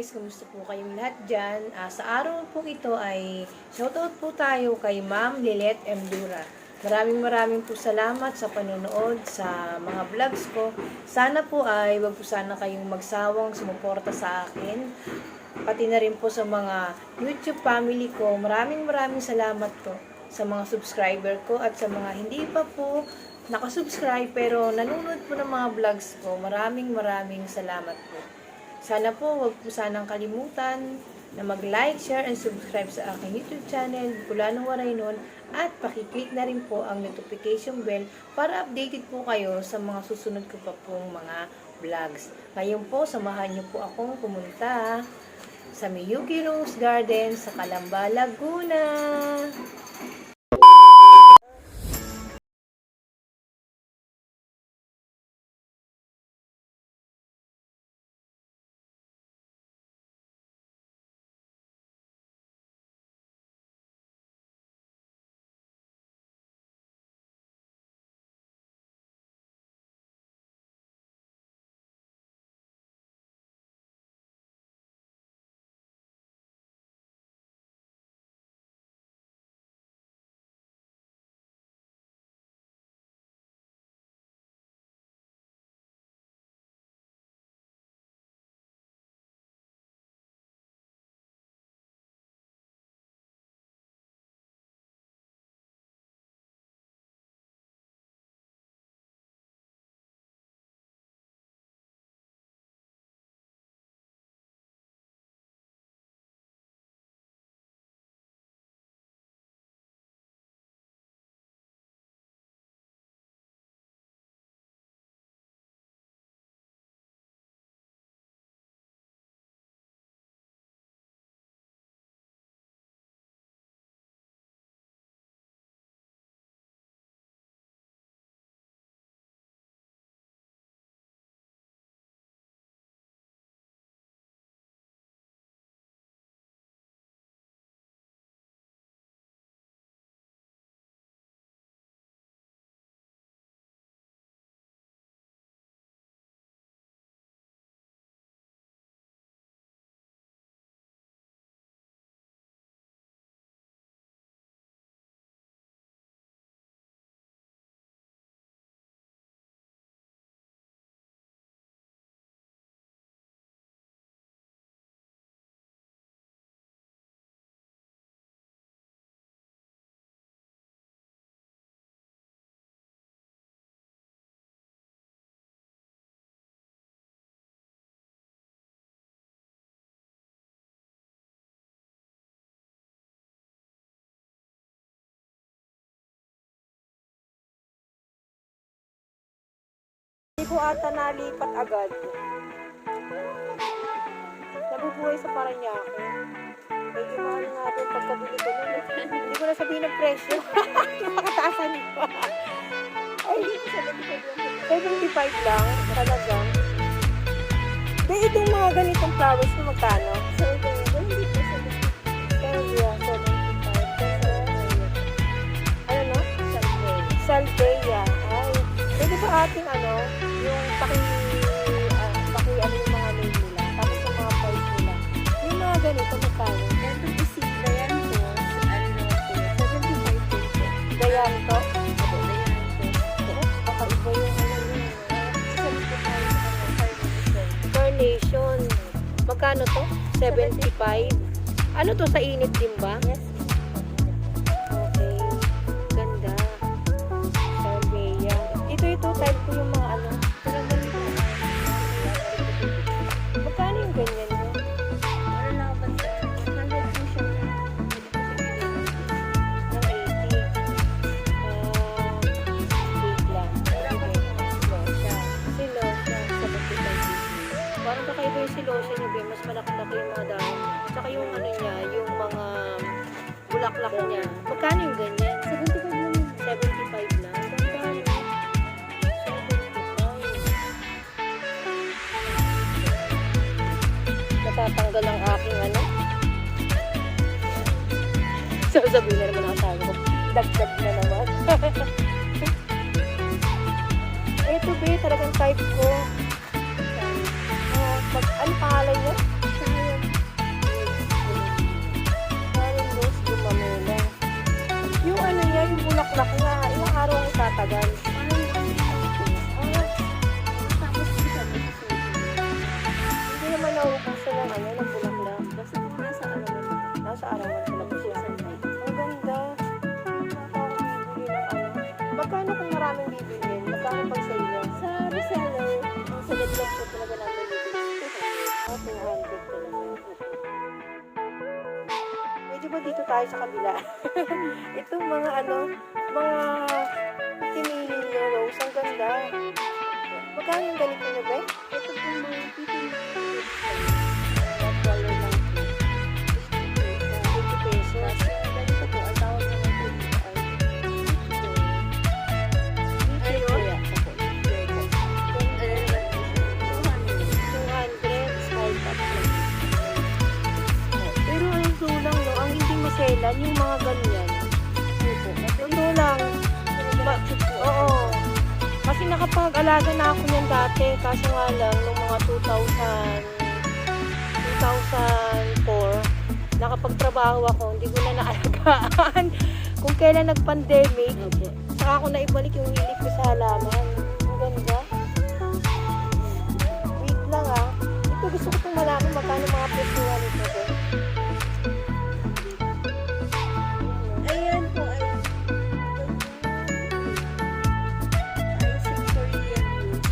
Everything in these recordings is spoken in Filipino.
guys, kamusta po kayong lahat dyan? Sa araw po ito ay shoutout po tayo kay Ma'am Lilet Emdura. Maraming po salamat sa panonood sa mga vlogs ko. Sana po ay wag po sana kayong magsawang sumuporta sa akin. Pati na rin po sa mga YouTube family ko. Maraming salamat po sa mga subscriber ko at sa mga hindi pa po nakasubscribe pero nanonood po ng mga vlogs ko. Maraming salamat po. Sana po, wag po sanang kalimutan na mag-like, share, and subscribe sa aking YouTube channel, Bicolanong Waraynon, at pakiclick na rin po ang notification bell para updated po kayo sa mga susunod ko pa pong mga vlogs. Ngayon po, samahan niyo po akong pumunta sa Miyuki Rose Garden sa Calamba, Laguna. Hindi ko ata nalipat agad. Nabubuhay sa Paranaque. Medyo mahal nga doon pagkabili ko nun. Hindi ko na sabihin ng presyo. Nakakataasan pa. Ay, 75 lang. Talagang. Dahil itong mga ganitong flowers na magkano? So, ito hindi po sa pero yeah, 75. Ano no? Salvea. Ay. Pwede ba ating yung paki ano yung mga name nila, tapos yung mga price nila. Yung mga ganito, magkano? Ito bisita yan po. Ano po? 75 po. Dayan to? Opo, dayan po. Baka iba yung yun. 75 Carnation. Magkano to? 75. Ano to, sa init din ba? Yes. Okay. Ganda. Salvea. Ito type ko yung mga magkano yung ganyan mo? Ano lang ba sa 100 po siya. Ng 80. Wait lang. Siya. Silo siya. 75. Parang kakaiba yung silosya niya, Ben. Mas malaki-laki yung mga dahon. Tsaka yung niya, yung mga bulaklak niya. Magkano yung ganyan? 75 lang. 75 lang. Ganda, no? 75. Natatanggal ang aking sasabihin na naman ang asawa ko. Dagdag na naman. Ito be, talagang type ko. Ano pangalan niya? Sayang Magkano kung maraming bibilhin? Magkano pag sa inyo? Sa reseller, ang sagot lang po talaga namin dito is 200. 200 talaga. Medyo ba dito tayo sa kabila? Itong mga mga pinili nyo, Rose, ang ganda. Magkano yung ganito nyo, Bek? Ito po mga pipili. Color lang po. 50 pesos. Tapos yung ganito po, ang tawag naman po dito ay ay kuya. Opo. Ano naman po siya? 200. Small cup lang. Pero ang sulang, no? Ang hindi maselan, yung mga ganyan. Opo. Ito lang. Oo. Kasi nakapag-alaga na ako niyan dati. Kaso nga lang, nung mga 2004, nakapagtrabaho ako, hindi ko na naalagaan. Kung kailan nag-pandemic, Opo. saka ako naibalik yung hilig ko sa halaman. Ang ganda. Wait lang ah. Ito gusto ko itong malaman magkano mga presyuhan ito. Ayan po ay si Korean news.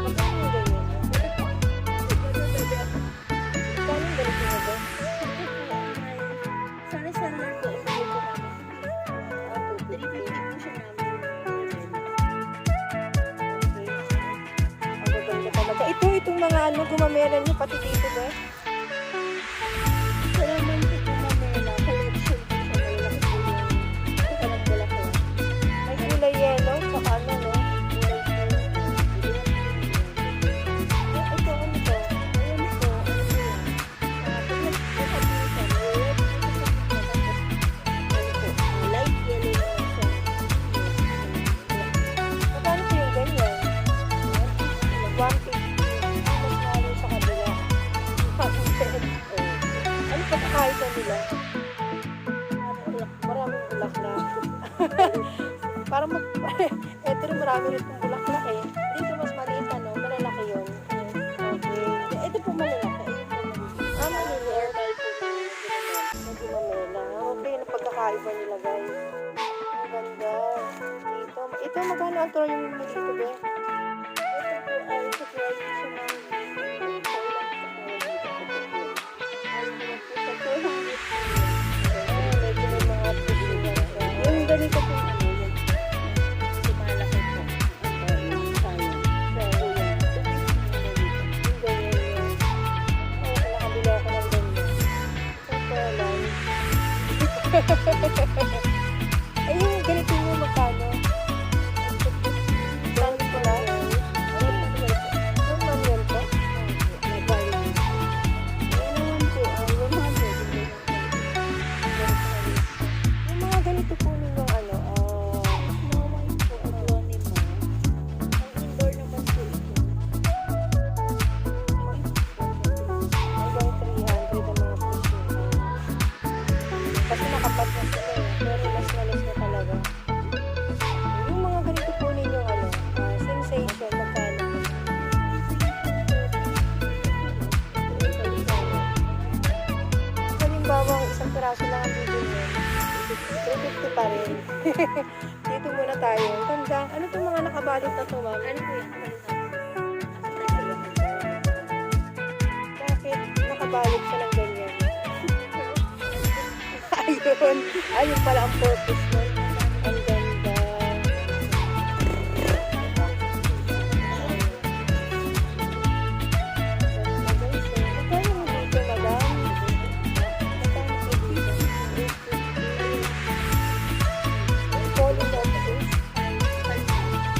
Magkano yung ganyan? Magkano yung ganito na ba? Sa reseller po, ibigay po namin. 350 po siya namin. Ang gaganda talaga. Itong mga gumamera nyo, pati dito ba? Sa naman po po mamela, collection po siya. Malalaki po yung malaki. May kulay yellow, saka no? Kulay pink. Ito, ano to? Ayan po, ano po yan? Pag nagpunta po siya, red po siya. Tapos, light yellow naman siya. Magkano po yung ganyan? 150. Mas mahal sa kabila. 110. Ano pa kakaiba nila? Maraming bulaklak. Parang eto rin marami rin itong bulaklak eh. Dito mas maliit malalaki yun. Okay. Ito po malalaki. Maliliit. Normal po na Medyo mamela. Okay, ano pagkakaiba nila guys. Ang ganda. Dito. Ito magkano ang tuloy mo dito be? ito po ay supply po siya ng Medyo may mga pusuan siya. yung ganito po ano yun. Sumalaki po. Ang sayang. So, yan. 250 na ganito. Yung ganyan yun. Oo, nakabili ako ng ganyan. Super lang. Ay, yung ganito mo magkano? Saan ko na? Yung manual ko? Yung mga ganito po ninyo hanggang 300 ang mga presyo. Kasi nakapat na sila eh. Pero mas malas na talaga. Yung mga ganito po ninyo sensation, magkano? Halimbawa, isang piraso lang ang bibili. 350 pa rin. Dito muna tayo. Tanda, ano itong mga nakabalot na to, ma'am? Ano po yan? Bakit nakabalot siya ng ganyan? Ayun. Ayun pala ang purpose nun. Ang ganda. Magkano mo dito, madam? Magkano po dito? 850. Polinopsis.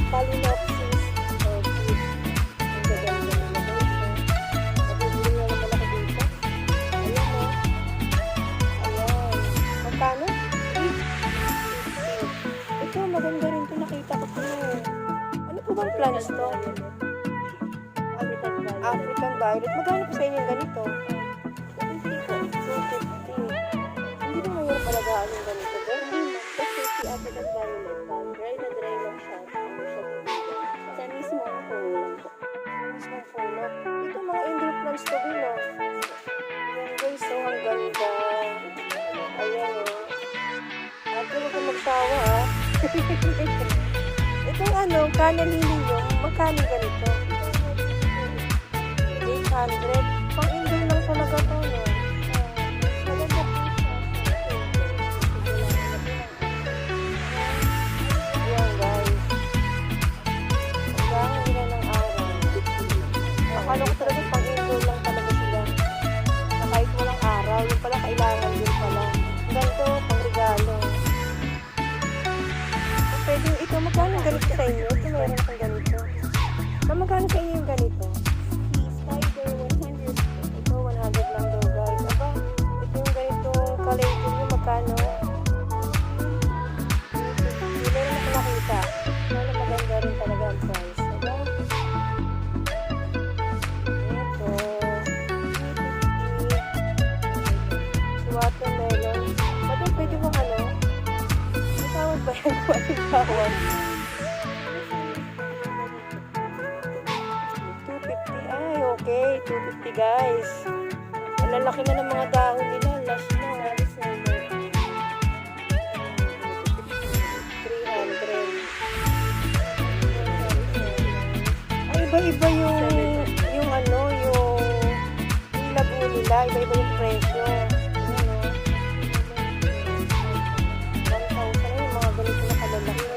Palinopsis. Oh, cute. Ang gaganda naman guys. Nabibili nga naman ako dito. Ayan o. Ayan. Magkano? 850. Ito, maganda rin ito. Nakita ko ito. Ano po bang plants to? African violet. Magkano po sa inyo yung ganito? 250. Hindi ba mayroon palagaan yung ganito, ba? Kasi si African Violet, dry na dry lang siya. Ano siya bibigyan. Sa mismo ang puno lang po. Mismong puno. Ito mga indoor plants to, no? Ayan guys, so ang ganda. Ayan o. At huwag ka magsawa, Itong ano, canalili yung magkano ganito? 800. Pang indoor lang talaga to, no? Maganda po siya sa Ayan, guys. Hanggang nila ng araw. Akala ko talaga pang indoor lang talaga sila. Na kahit walang araw, yung pala kailangan din pala. Ganito, pang regalo. Pwede ito, magkano ganito sa inyo? Ito meron kang ganito. Magkano sa inyo yung ganito? Spider 100. Ito, 100 lang daw, guys. Aba, ito yung ganito kalengkong yung magkano? Hindi meron ako nakita. Sana maganda rin talaga ang price. Aba, ito, 350. Watermelon. Aba, pwede bang ano? May tawag ba yan? Walang tawag. 250. Ay, okay. 250, guys. Ang lalaki na ng mga dahon nila. Last na. 300. Ay, iba-iba yung ano, yung labo nila. Iba-iba yung presyo. Ano? 1,000 na yung mga ganito na kalalaki.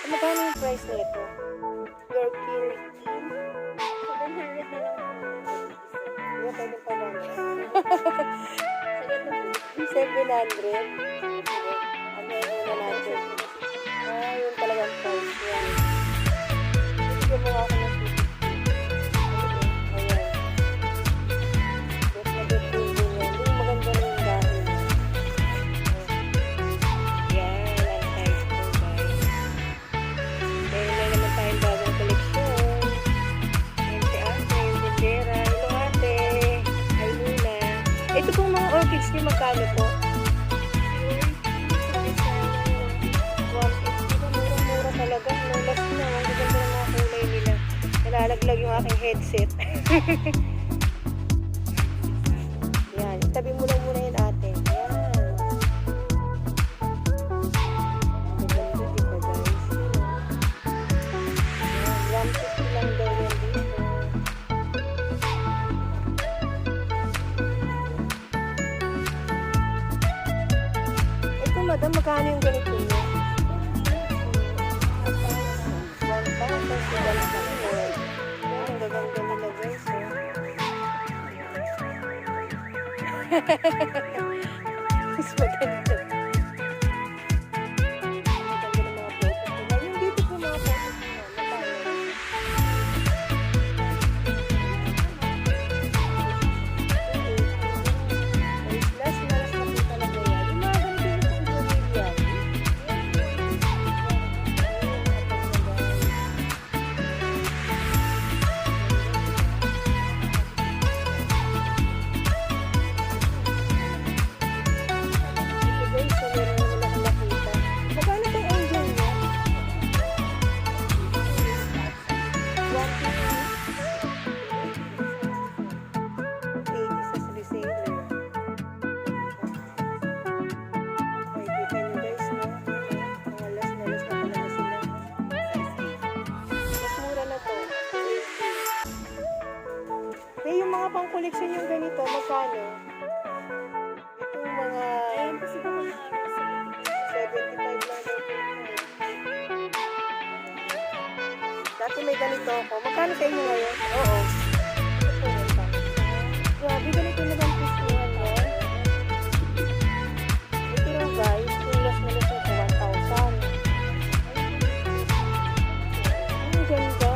Magkano yung price nito? Your kill. 700 na lang. Hindi, pwede pa lang. Sagad na po. 700. Sige. Ano yung muna natin? Ah, yun talagang price yan. Bigyan mo nga ako ng 250. Ayan. Bet na bet din din yan. Yung maganda na yung dahil. Yan, ang size ko, guys. Meron na naman tayong bagong koleksyon. Yan si ate, yung bindera. Hello ate. Ay Luna. Ito pong mga orchids niyo magkano po? 150 ba? Murang-mura talaga. No, last na. Ang gaganda ng mga kulay nila. Nalalaglag yung aking headset. Yan. Itabi mo lang muna yan ate. Yan. Ang gaganda, diba guys? Yan. 150 lang daw yan dito. Ito madam, magkano yung ganito niyo? 1,000. Ang gaganda nila guys. Mas maganda. Ang ganda ng mga photos nila. Yung dito po mga photos nila. Magkano? Last na po talaga yan. Yung mga ganito yung pamilya. Ito guys, so meron naman akong nakita. Magkano itong angel niya? 180 sa reseller. Okay, kita nyo guys, no? Mga last na talaga sila. Mas mura na to. Eh, yung mga pang-collection yung ganito, magkano? Itong mga Ayun kasi po mga 75 lang daw po ito. Dati may ganito ako. Magkano sa inyo ngayon? Oo. Ito po yun pa. Grabe, ganito na lang presyohan yan. Ito raw guys, yung last na last nito, 1,000. Ang ganda.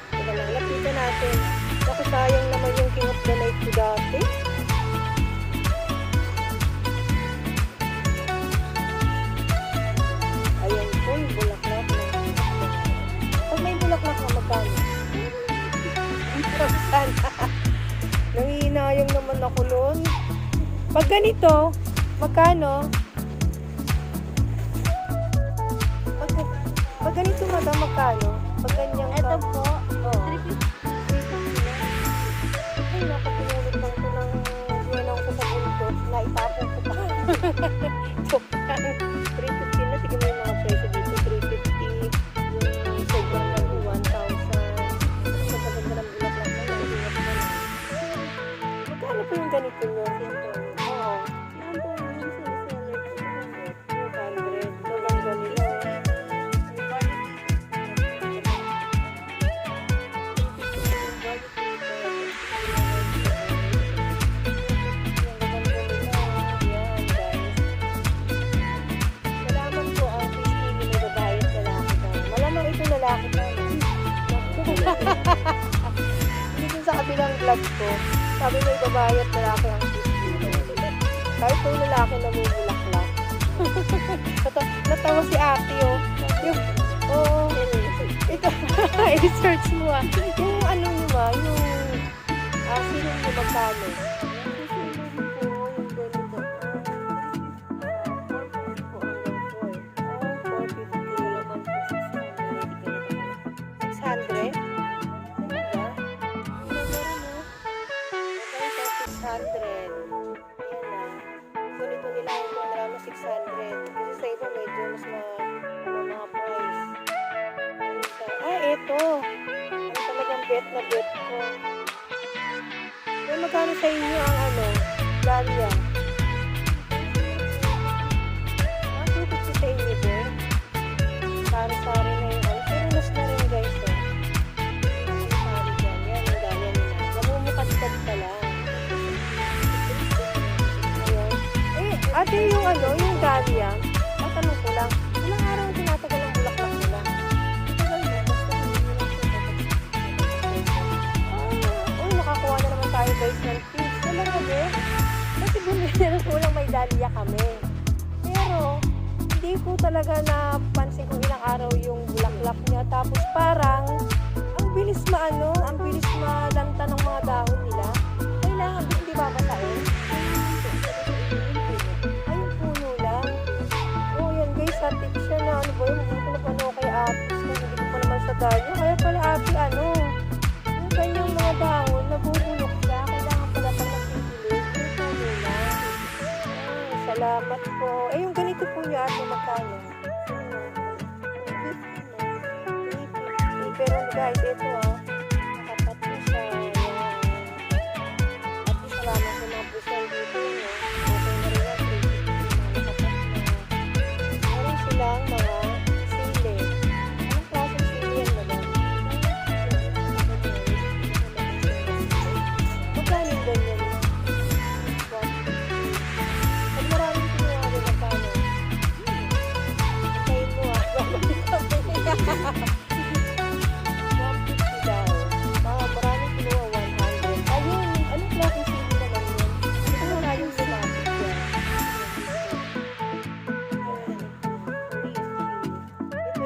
Teka lang, lapitan natin. Baka sayang naman yung King of the Night ko dati. Ayan po, yung bulaklak. Pag ganito, magkano? Pag ganito, madam, magkano? Pag ganyang Ito po, Oh. 350 na. Ay, nakapinulot lang ko ng ginanaw ko sa bundok. Naitapon ko pa. Joke lang. 350 na. Sige mo yung mga presyo dito. 350. Yung sobrang lang 1,000. Sa maganda ng bulak lang na. Naiingat na lang. Magkano po yung ganito nyo? Oo. Yan po yung seller po. 200. Sobrang ganito. Salamat po ang Christine ni babae at lalaki daw. Malamang ito lalaki daw. Hindi dun sa kabilang vlog ko, sabi may babae at lalaki ang Christine. Kahit po yung lalaki namumulaklak. Natawa si ate oh. Yung, oo. Ito, i-search mo ah. Yung ano nyo ba, yung sino nyo magkano? Ganito nila yung programa 600. Kasi sa iba medyo mas mga price. Eto. Ano talagang bet na bet ko. Pero magkano sa inyo ang Dahlia? 250 sa inyo din. Sari-sari na yung pero nas na rin guys Sari dyan. Yan yung Dahlia nila. Namumukad-kad pa lang. Ate, yung yung Dahlia, tatanong ko lang, ilang araw ang tinatagal ang bulaklak nila? Nakakuha na naman tayo guys ng tips. Talaga kasi bumili na kulang may Dahlia kami. Pero, hindi ko talaga napansin kung ilang araw yung bulaklak niya. Tapos parang, ang bilis malanta ng mga dahon nila. Kailangan hindi babasain. Tip siya na hindi ko na paano kay ate hindi ko pa naman sa Dahlia kaya pala ate yung kanyang mga dahon nabubulok siya kailangan pala pag nagsikilig salamat po yung ganito po niya ate magkano 350 pero guys ito nakapat po siya at salamat sa mga present dito okay na rin yan 350 lang mga sili. Anong klaseng sili yan, madam? Magkano yung ganyan? Pag maraming kinuha rin, magkano? Kain mo 150 daw. Maraming kinuha, 100. Ayun, anong klaseng sili naman yun? Ito na yung lumapit yan.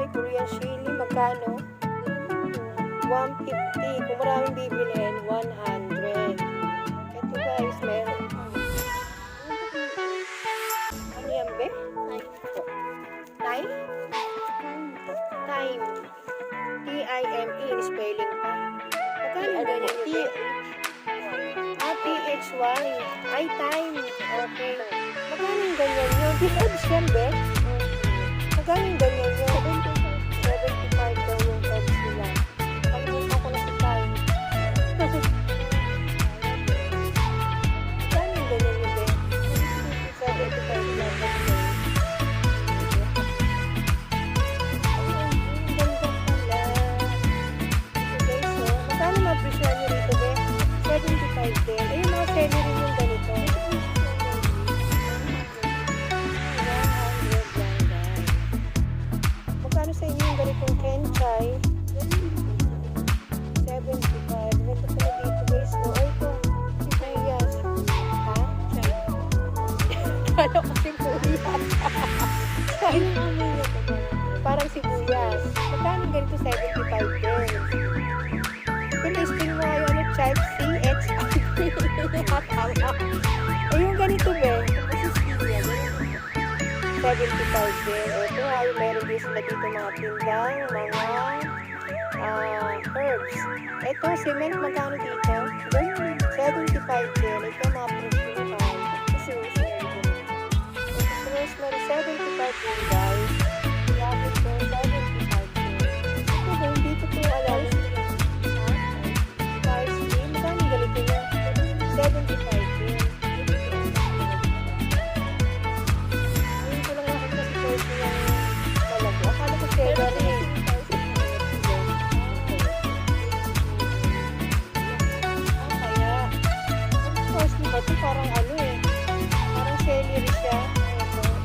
Korean chili, magkano? 150. Kung maraming bibilhin, 100. Ito guys, meron. Ano yan, be? Time? Time. T-I-M-E, spelling pa. Magkano yung ganyan yung be? T-H-Y. Ay, time. Okay. Magkano yung ganyan yun? Di-herbs yan, be? Magkano yung ganyan yun? 75 daw yung herbs nila. Pag-umpang ko na si time. Magkano yung ganyan yun, be? 75 lang. Ang ganda pala. Okay, so, magkano ma-appreciate nyo rito, be? 75 din. Ayun, mga celery yung ganito. 100 lang, guys. Magkano sa inyo yung ganitong kenchay? 75. Ganito pala dito guys, no? Ay, ito. Sibuyas. Ha? Kala ko sibuyas. Parang sibuyas. Magkano ganito 75 din? Pinisting mo yung child C-H-I. Ay, yung ganito ba? 75 din. Ito ay meron din sila dito mga tindang, mga herbs. Ito, cement, magkano dito? 75 din. Ito, mga prusukan. Kasi rosemary, 75 din, guys. Grabe ito, 75 din. Ito ba, hindi ko ito alam. Parsley, magkano ganito niya? 75 din. Hindi ko lang nakita si parsley yung talaga. Akala ko celery. Parsley ba ito? Parang ano eh. Parang celery siya.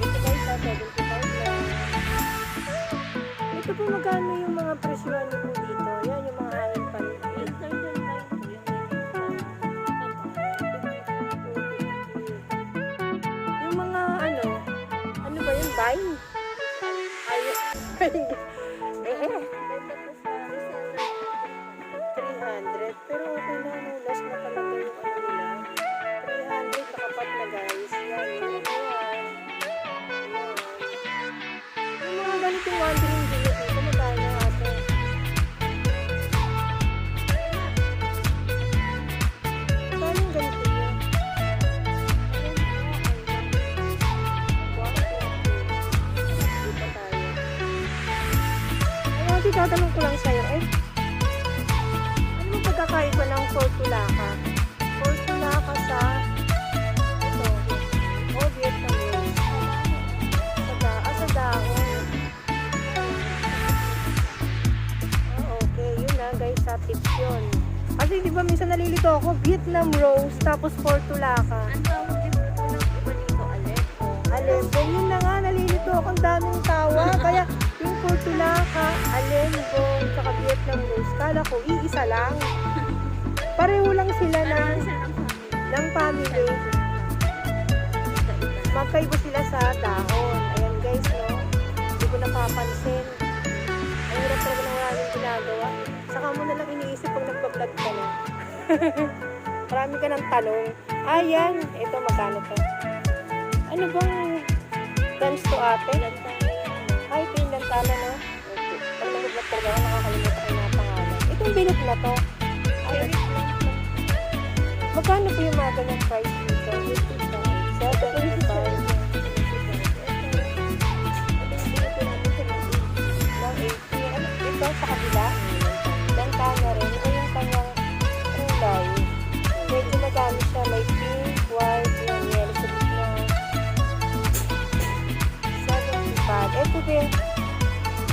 Ito guys, 75 lang. Ito po magkano yung mga presyuhan niyo po dito? Yan yung mga hangin paligid. Yung mga ano ba yun? Vine? Ayun. 300. Pero okay na, no? Last na talaga yung ano nila. 300 nakapat na guys. Yan, yan. Yung mga ganitong wandering village dito, magkano ate? Magkano yung ganito nyo? Dito tayo. Ay, ate, tatanong ko lang sa'yo. Ano mo pagkakaiba ng Portulaca? Portulaca sa ito. Vietnamese. Sa dahon. Okay. Yun na guys, sa tips yun. Kasi di ba minsan nalilito ako, Vietnam rose, tapos Portulaca. Ang tawag din po ng iba dito, Aleppo. Alembo. Yun na nga, nalilito ako. Ang daming tawa. Kaya yung Portulaca, Alembo, saka Vietnam rose, kala ko, iisa lang. Pareho lang sila ng family. Magkaiba sila sa dahon. Ayan guys, no? Hindi ko napapansin. Ang hirap talaga na wala nang ginagawa. Saka mo na lang iniisip pag nagpa-vlog ka na. Marami ka ng tanong. Ayan, ito magkano to? Ano bang dance to ate? Ay, ito yung lantana, no? Pag nag-vlog talaga ako, nakakalimutan ko yung mga pangalan. Itong bilog na to. Ay, magkano po yung mga ganyang price dito? 75. Ito sa kabila, lantana rin. Ito yung kanyang kulay. Medyo nagamit siya. May pink, white, yung yellow sa gitna. 75. Ito din.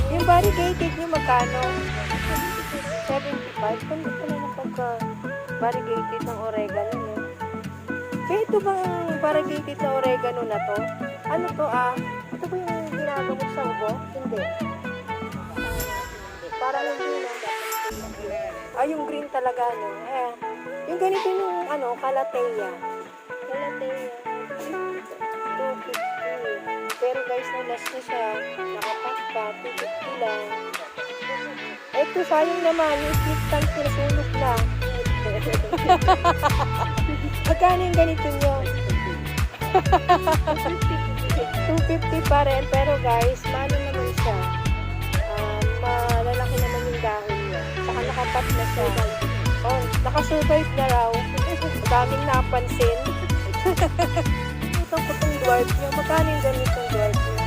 Yung variegated nyo magkano? 75. Kung gusto na ng pagka-variegated ng oregano nyo. Kaya ito bang variegated na oregano na to? Ano to ito ba yung ginagamot sa ubo? Hindi. Parang hindi na. Yung green talaga, no? Yung ganito yung, Calathea. Calathea. 250. Pero guys, nalas na siya. Nakapak pa. 250 lang. Ito, sayang naman. Yung split stand ko nasulog na. Magkano yung ganito nyo? 250 pa rin. Pero guys, maano naman siya. Malalaki naman yung dahon niya. Saka nakapat na siya. Nakasurvive na raw. Daming napansin. Itong putong dwarf niya. Magkano yung ganitong dwarf niya?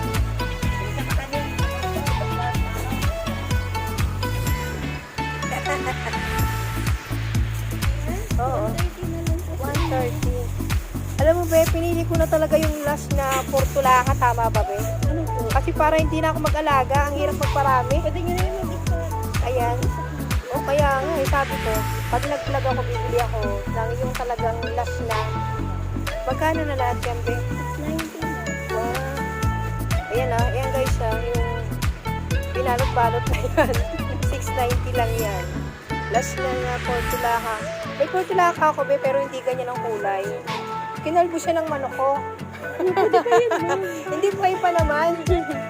Oo. 130. Alam mo ba, pinili ko na talaga yung last na Portulaca. Tama ba, be? Ano po? Kasi para hindi na ako mag-alaga. Ang hirap magparami. Pwede nyo na yung mag-ikot. Ayan. Kaya nga, sabi ko, pag nag-vlog ako, bibili ako ng yung talagang last na. Magkano na lahat yan, be? 690. Ayan ayan guys, yung binalot-balot na yan. 690 lang yan. Last na Portulaca. May Portulaca ako, be, pero hindi ganyan ang kulay. Kinalbo siya ng manok ko. Hindi pa pa naman.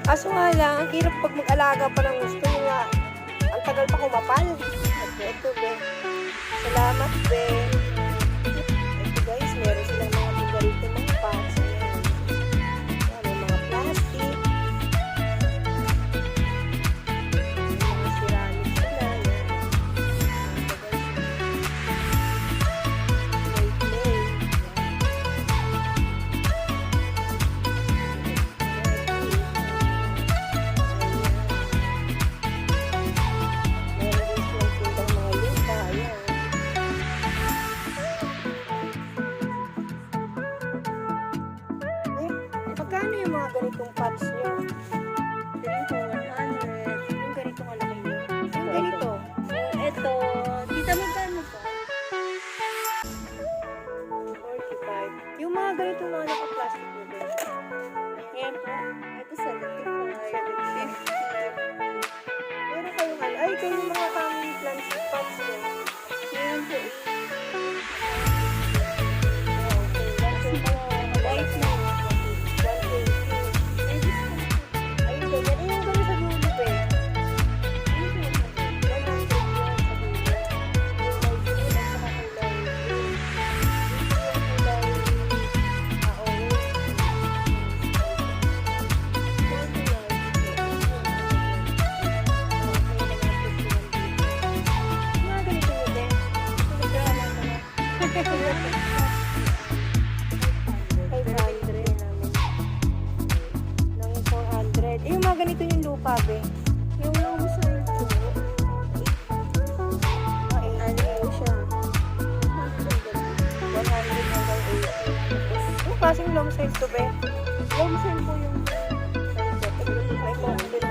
Kaso nga lang, ang hirap pag mag-alaga pa ng gusto nyo nga. Ang tagal pa kumapal. Ito, be. Salamat, be. Ito guys, meron silang mga bigarito mga pots. Ayan. May mga plastic. Magkano yung mga ganitong pots nyo? Feeling ko 100. Yung ganito kalaki nyo? Yung ganito? Ito, kita magkano ba? 45. Yung mga ganito mga naka-plastic nyo ba? Ayan po. Ito 75. 50. Meron kayong ano? Ay, ito yung mga family plants pots nyo. Meron po. White na. 180. May discount po. Ayun, ganyan. Yung ganito sa dulo ba eh? 100 yun sa dulo. Yung may green at saka kulay green. Yung kulay orange. Mga ganito yun din. Nagkakaroon ko na. 500 ng 400. Eh, yung mga ganito yung lupa, be. Yung low side po. Ano po siya? 100 hanggang 80. Yung klaseng long size to, be. Long side po yung May cocktail.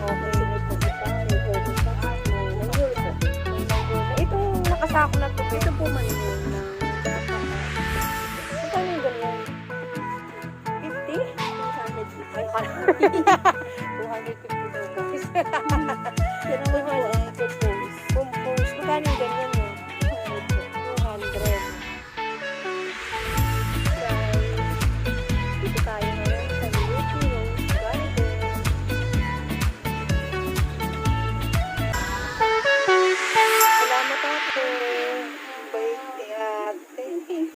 Okay. Itong nakasako na to, be. Ito po man yun ng Magkano yung ganyan? 50? 250. Ay, 250 daw, guys. Pero po ay compose. Compose. Magkano yung ganyan?